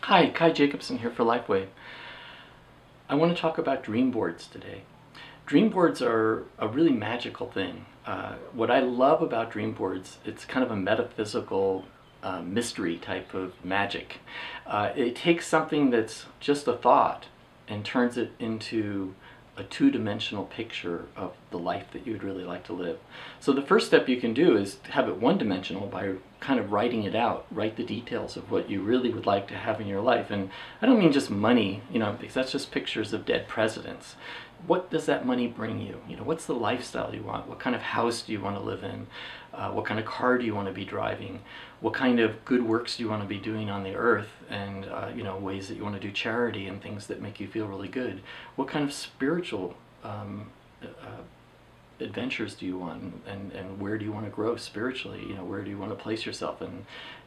Hi, Kai Jacobson here for Lifeway. I want to talk about dream boards today. Dream boards are a really magical thing. What I love about dream boards, it's kind of a metaphysical mystery type of magic. It takes something that's just a thought and turns it into a two-dimensional picture of the life that you would really like to live. So the first step you can do is have it one-dimensional by kind of writing it out, write the details of what you really would like to have in your life. And I don't mean just money, because that's just pictures of dead presidents. What does that money bring you? What's the lifestyle you want? What kind of house do you want to live in? What kind of car do you want to be driving? What kind of good works do you want to be doing on the earth? And ways that you want to do charity and things that make you feel really good. What kind of spiritual adventures do you want, and where do you want to grow spiritually? Where do you want to place yourself, and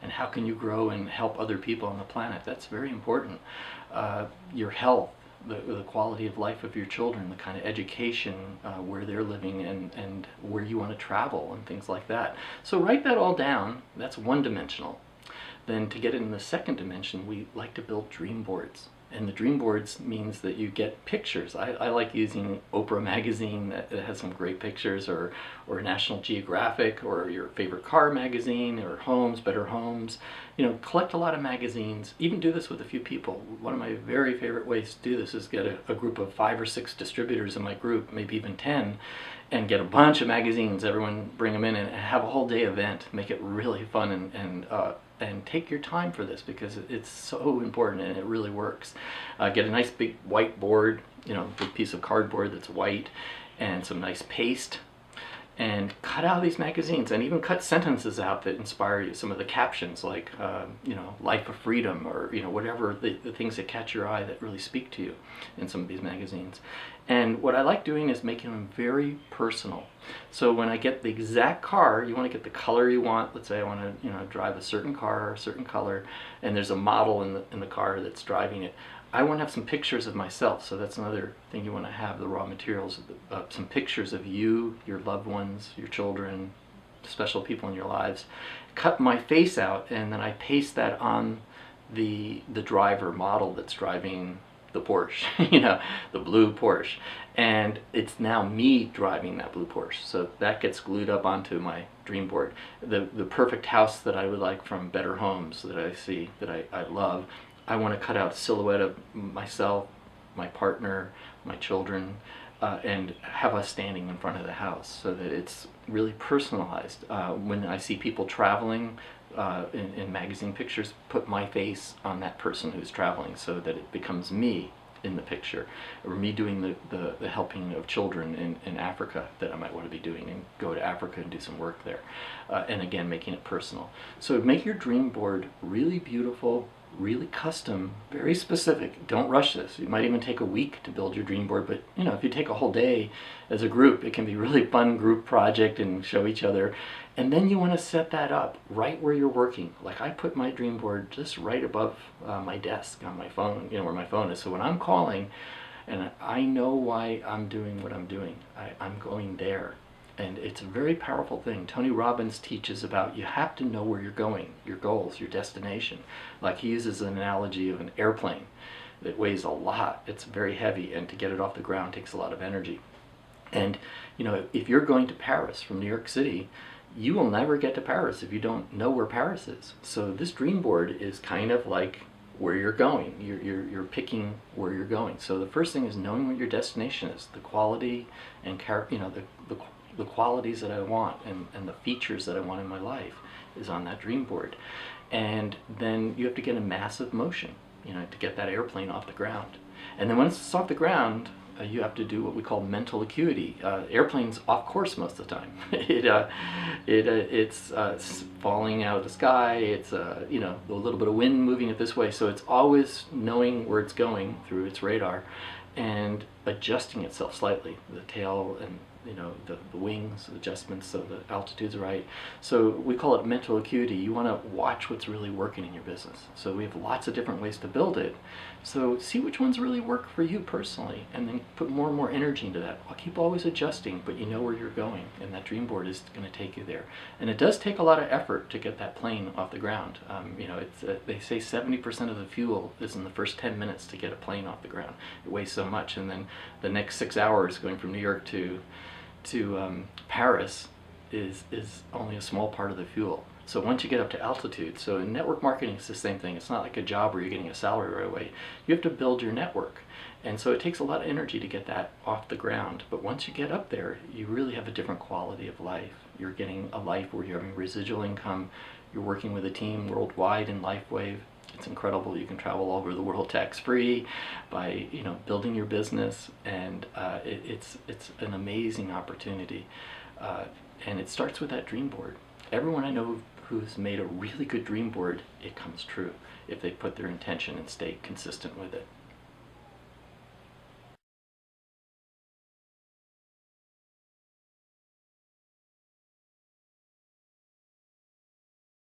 how can you grow and help other people on the planet? That's very important. Your health, the quality of life of your children, the kind of education, where they're living, and where you want to travel and things like that. So write that all down. That's one dimensional. Then to get it in the second dimension, we like to build dream boards. And the dream boards means that you get pictures. I like using Oprah magazine that has some great pictures, or National Geographic, or your favorite car magazine, or Homes, Better Homes. Collect a lot of magazines. Even do this with a few people. One of my very favorite ways to do this is get a group of 5 or 6 distributors in my group, maybe even 10, and get a bunch of magazines. Everyone bring them in and have a whole day event. Make it really fun, and take your time for this, because it's so important and it really works. Get a nice big white board, big piece of cardboard that's white, and some nice paste, and cut out these magazines, and even cut sentences out that inspire you. Some of the captions, like life of freedom, or whatever the things that catch your eye that really speak to you in some of these magazines. And what I like doing is making them very personal. So when I get the exact car, you want to get the color you want. Let's say I want to drive a certain car, a certain color, and there's a model in the car that's driving it. I want to have some pictures of myself, so that's another thing you want to have, the raw materials, some pictures of you, your loved ones, your children, special people in your lives. Cut my face out, and then I paste that on the driver model that's driving the Porsche, the blue Porsche. And it's now me driving that blue Porsche. So that gets glued up onto my dream board. The perfect house that I would like from Better Homes that I see, that I love, I want to cut out a silhouette of myself, my partner, my children, and have us standing in front of the house, so that it's really personalized. When I see people traveling, in magazine pictures, put my face on that person who's traveling, so that it becomes me in the picture, or me doing the helping of children in Africa that I might want to be doing, and go to Africa and do some work there. And again, making it personal. So make your dream board really beautiful, really custom, very specific. Don't rush this. It might even take a week to build your dream board, but if you take a whole day as a group, it can be a really fun group project and show each other. And then you want to set that up right where you're working. Like I put my dream board just right above my desk on my phone, where my phone is. So when I'm calling and I know why I'm doing what I'm doing, I'm going there. And it's a very powerful thing. Tony Robbins teaches about you have to know where you're going, your goals, your destination. Like he uses an analogy of an airplane that weighs a lot. It's very heavy, and to get it off the ground takes a lot of energy. And if you're going to Paris from New York City, you will never get to Paris if you don't know where Paris is. So this dream board is kind of like where you're going. You're picking where you're going. So the first thing is knowing what your destination is, the quality and the qualities that I want, and the features that I want in my life is on that dream board. And then you have to get a massive motion, to get that airplane off the ground. And then once it's off the ground, you have to do what we call mental acuity. Airplanes off course most of the time. It's falling out of the sky. It's a little bit of wind moving it this way. So it's always knowing where it's going through its radar, and adjusting itself slightly, the tail and the wings, adjustments so the altitude's right. So we call it mental acuity. You want to watch what's really working in your business. So we have lots of different ways to build it. So see which ones really work for you personally, and then put more and more energy into that. I'll keep always adjusting, but you know where you're going, and that dream board is going to take you there. And it does take a lot of effort to get that plane off the ground. They say 70% of the fuel is in the first 10 minutes to get a plane off the ground. It weighs so much, and then the next 6 hours going from New York to Paris is only a small part of the fuel. So once you get up to altitude, so in network marketing it's the same thing. It's not like a job where you're getting a salary right away. You have to build your network. And so it takes a lot of energy to get that off the ground. But once you get up there, you really have a different quality of life. You're getting a life where you're having residual income. You're working with a team worldwide in LifeWave. It's incredible. You can travel all over the world tax-free by building your business, and it's an amazing opportunity. And it starts with that dream board. Everyone I know who's made a really good dream board, it comes true if they put their intention and stay consistent with it.